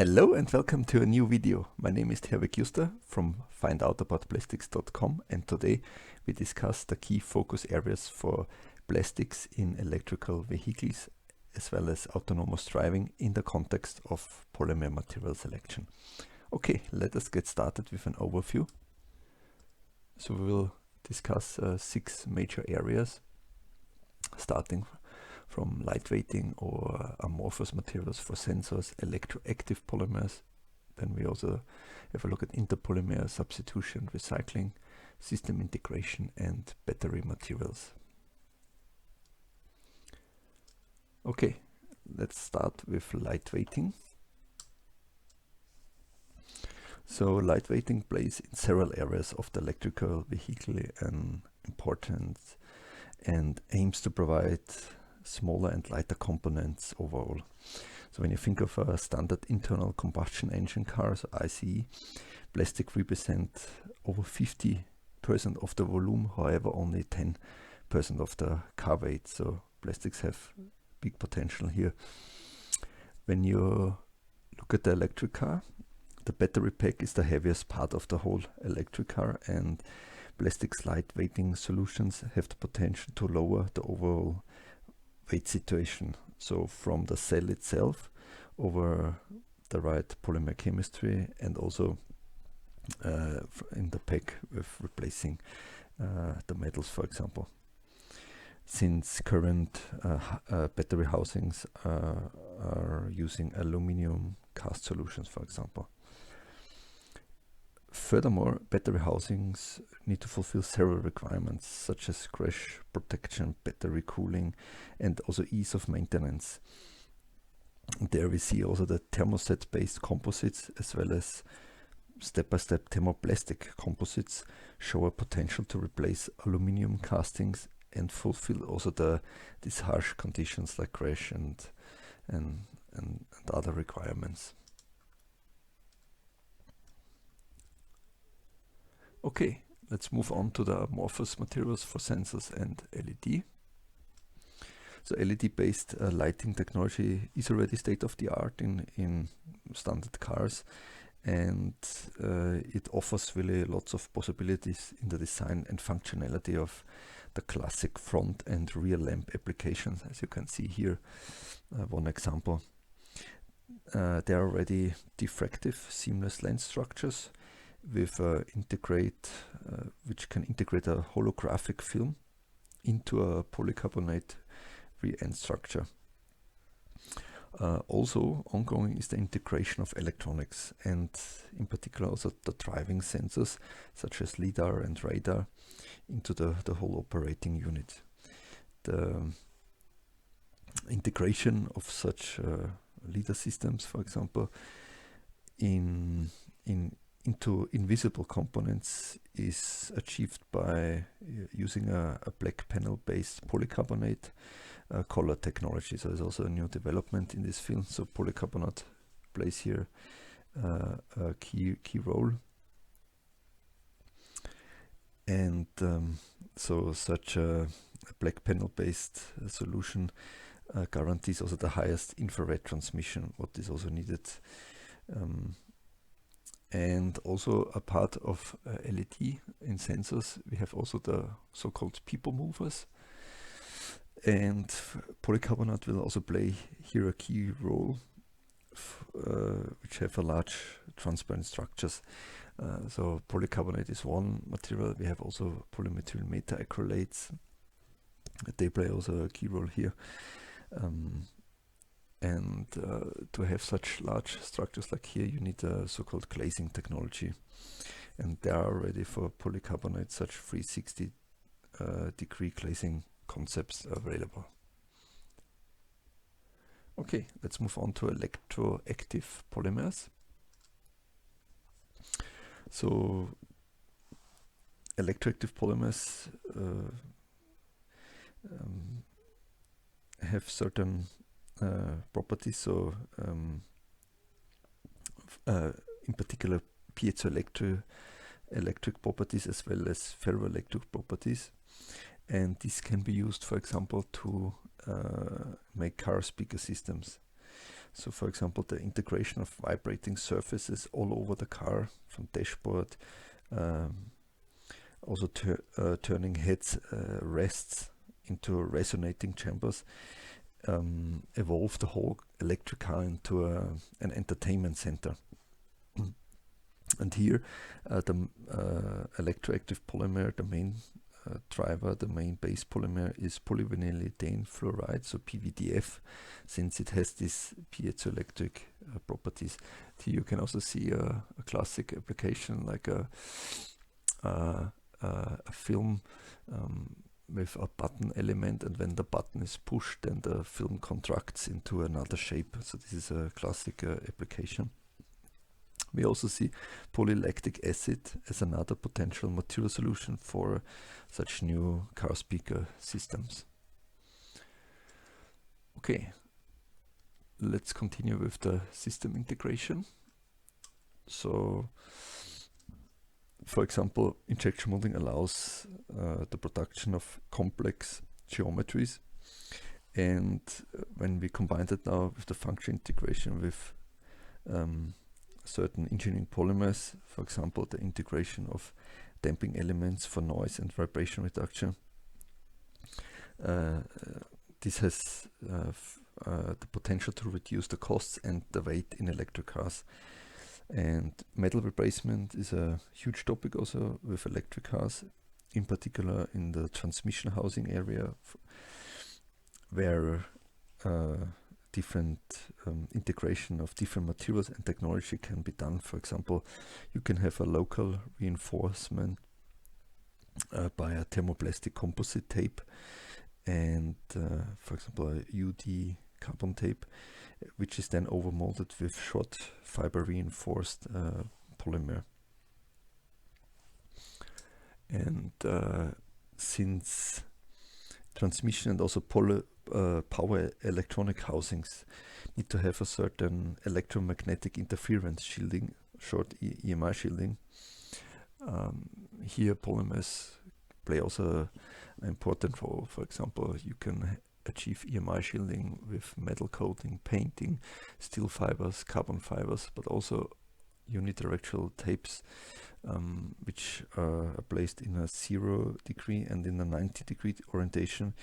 Hello and welcome to a new video. My name is Herwig Juster from findoutaboutplastics.com, and today we discuss the key focus areas for plastics in electrical vehicles as well as autonomous driving in the context of polymer material selection. Okay, let us get started with an overview. So we will discuss 6 major areas, starting from lightweighting or amorphous materials for sensors, electroactive polymers. Then we also have a look at interpolymer, substitution, recycling, system integration, and battery materials. Okay, let's start with lightweighting. So lightweighting plays in several areas of the electrical vehicle an importance and aims to provide smaller and lighter components overall. So when you think of a standard internal combustion engine car, so ICE, plastic represent over 50% of the volume, however only 10% of the car weight. So plastics have big potential here. When you look at the electric car, the battery pack is the heaviest part of the whole electric car, and plastics lightweighting solutions have the potential to lower the overall weight situation. So from the cell itself over the right polymer chemistry, and also in the pack with replacing the metals, for example. Since current battery housings are using aluminum cast solutions, for example. Furthermore, battery housings need to fulfill several requirements such as crash protection, battery cooling, and also ease of maintenance. There we see also the thermoset-based composites as well as step-by-step thermoplastic composites show a potential to replace aluminum castings and fulfill also these harsh conditions like crash and other requirements. Okay, let's move on to the amorphous materials for sensors and LED. So LED-based lighting technology is already state-of-the-art in standard cars, and it offers really lots of possibilities in the design and functionality of the classic front and rear lamp applications. As you can see here, one example. There are already diffractive seamless lens structures with which can integrate a holographic film into a polycarbonate rear end structure. Also ongoing is the integration of electronics, and in particular also the driving sensors such as LiDAR and radar into the whole operating unit. The integration of such LiDAR systems, for example, into invisible components is achieved by using a black panel based polycarbonate color technology. So there's also a new development in this field. So polycarbonate plays here a key role. And so such a black panel based solution guarantees also the highest infrared transmission, what is also needed. And also a part of LED in sensors, we have also the so-called people movers. And polycarbonate will also play here a key role, which have a large transparent structures. So polycarbonate is one material. We have also polymethyl metaacrylates. They play also a key role here. And to have such large structures like here, you need a so-called glazing technology. And there are already for polycarbonate such 360 degree glazing concepts available. Okay, let's move on to electroactive polymers. So electroactive polymers have certain properties, so in particular piezoelectric properties as well as ferroelectric properties, and this can be used, for example, to make car speaker systems. So for example, the integration of vibrating surfaces all over the car, from dashboard, also turning heads, rests into resonating chambers, evolve the whole electric car into an entertainment center. And here the electroactive polymer, the main driver, the main base polymer is polyvinylidene fluoride, so PVDF, since it has these piezoelectric properties. Here you can also see a classic application, like a film with a button element, and when the button is pushed, then the film contracts into another shape. So this is a classic application. We also see polylactic acid as another potential material solution for such new car speaker systems. Okay, let's continue with the system integration. So, for example, injection molding allows the production of complex geometries, and when we combine that now with the function integration with certain engineering polymers, for example, the integration of damping elements for noise and vibration reduction, this has the potential to reduce the costs and the weight in electric cars. And metal replacement is a huge topic also with electric cars, in particular in the transmission housing area, where different integration of different materials and technology can be done. For example, you can have a local reinforcement by a thermoplastic composite tape, and for example a UD carbon tape, which is then overmolded with short fiber reinforced polymer. And since transmission and also power electronic housings need to have a certain electromagnetic interference shielding, short EMI shielding, here polymers play also an important role. For example, you can achieve EMI shielding with metal coating, painting, steel fibers, carbon fibers, but also unidirectional tapes, which are placed in a 0 degree and in a 90 degree orientation,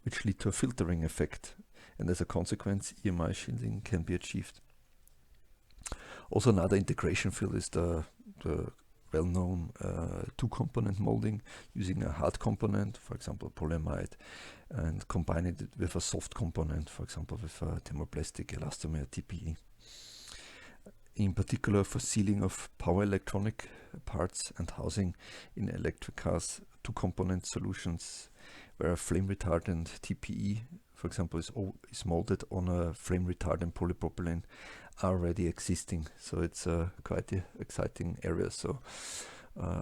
which lead to a filtering effect, and as a consequence EMI shielding can be achieved. Also another integration field is the well-known two-component molding, using a hard component, for example polyamide, and combining it with a soft component, for example with a thermoplastic elastomer TPE. In particular for sealing of power electronic parts and housing in electric cars, two-component solutions where a flame retardant TPE, for example, is molded on a flame retardant polypropylene are already existing. So it's a quite exciting area. So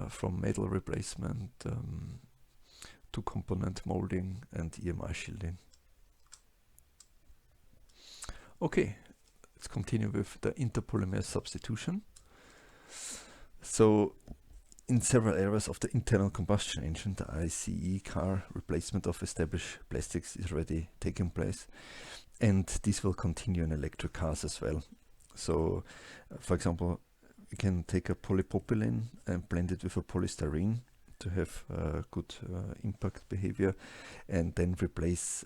from metal replacement to component molding and EMI shielding. Okay, let's continue with the interpolymer substitution. So in several areas of the internal combustion engine, the ICE car, replacement of established plastics is already taking place, and this will continue in electric cars as well. So for example, we can take a polypropylene and blend it with a polystyrene to have good impact behavior, and then replace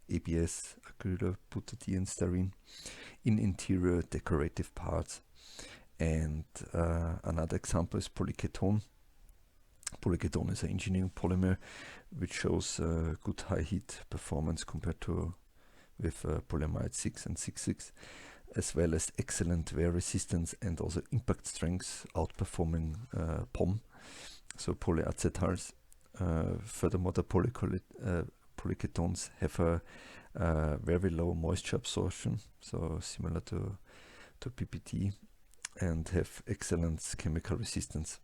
ABS, acrylbutadiene styrene, in interior decorative parts. And another example is polyketone. Polyketone is an engineering polymer which shows good high heat performance compared to with polyamide 6 and 6,6, as well as excellent wear resistance and also impact strength, outperforming POM, so polyacetals. Furthermore, the polyketones have a very low moisture absorption, so similar to PPT, and have excellent chemical resistance.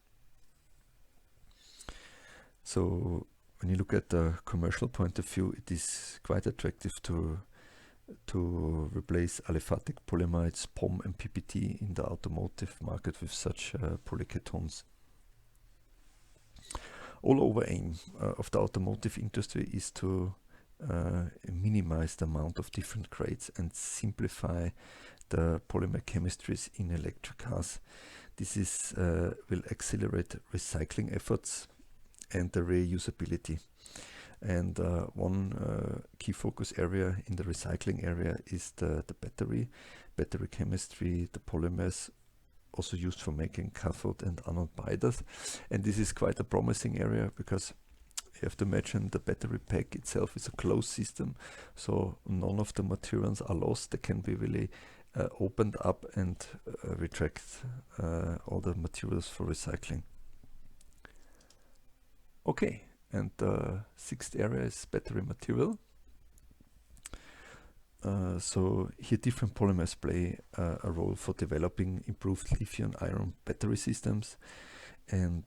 So when you look at the commercial point of view, it is quite attractive to replace aliphatic polyamides, POM and PPT in the automotive market with such polyketones. All over aim of the automotive industry is to minimize the amount of different grades and simplify the polymer chemistries in electric cars. This is will accelerate recycling efforts and the reusability. And one key focus area in the recycling area is the battery chemistry, the polymers also used for making cathode and anode binders. And this is quite a promising area because you have to imagine the battery pack itself is a closed system, so none of the materials are lost. They can be really opened up and retract all the materials for recycling. Okay, and the sixth area is battery material. So here different polymers play a role for developing improved lithium-ion battery systems. And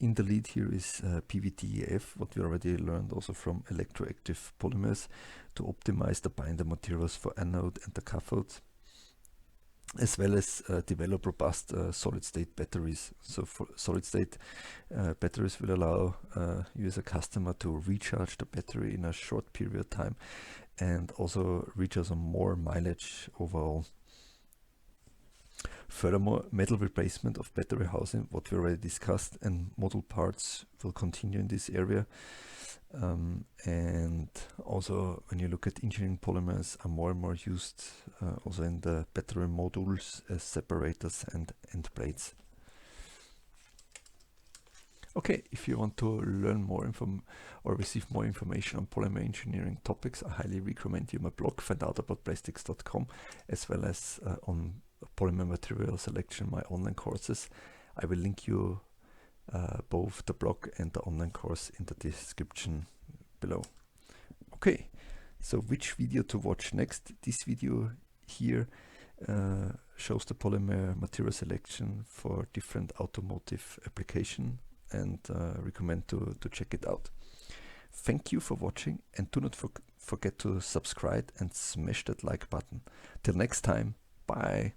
in the lead here is PVDEF, what we already learned also from Electroactive Polymers, to optimize the binder materials for anode and the cathode, as well as develop robust solid-state batteries. So for solid-state batteries will allow you as a customer to recharge the battery in a short period of time and also reach us on more mileage overall. Furthermore, metal replacement of battery housing, what we already discussed, and module parts will continue in this area. And also when you look at engineering polymers are more and more used also in the battery modules as separators and end plates. Okay, if you want to learn more or receive more information on polymer engineering topics, I highly recommend you my blog, findoutaboutplastics.com, as well as on polymer material selection, my online courses. I will link you both the blog and the online course in the description below. Okay, so which video to watch next? This video here shows the polymer material selection for different automotive application, and recommend to check it out. Thank you for watching, and do not forget to subscribe and smash that like button. Till next time, bye.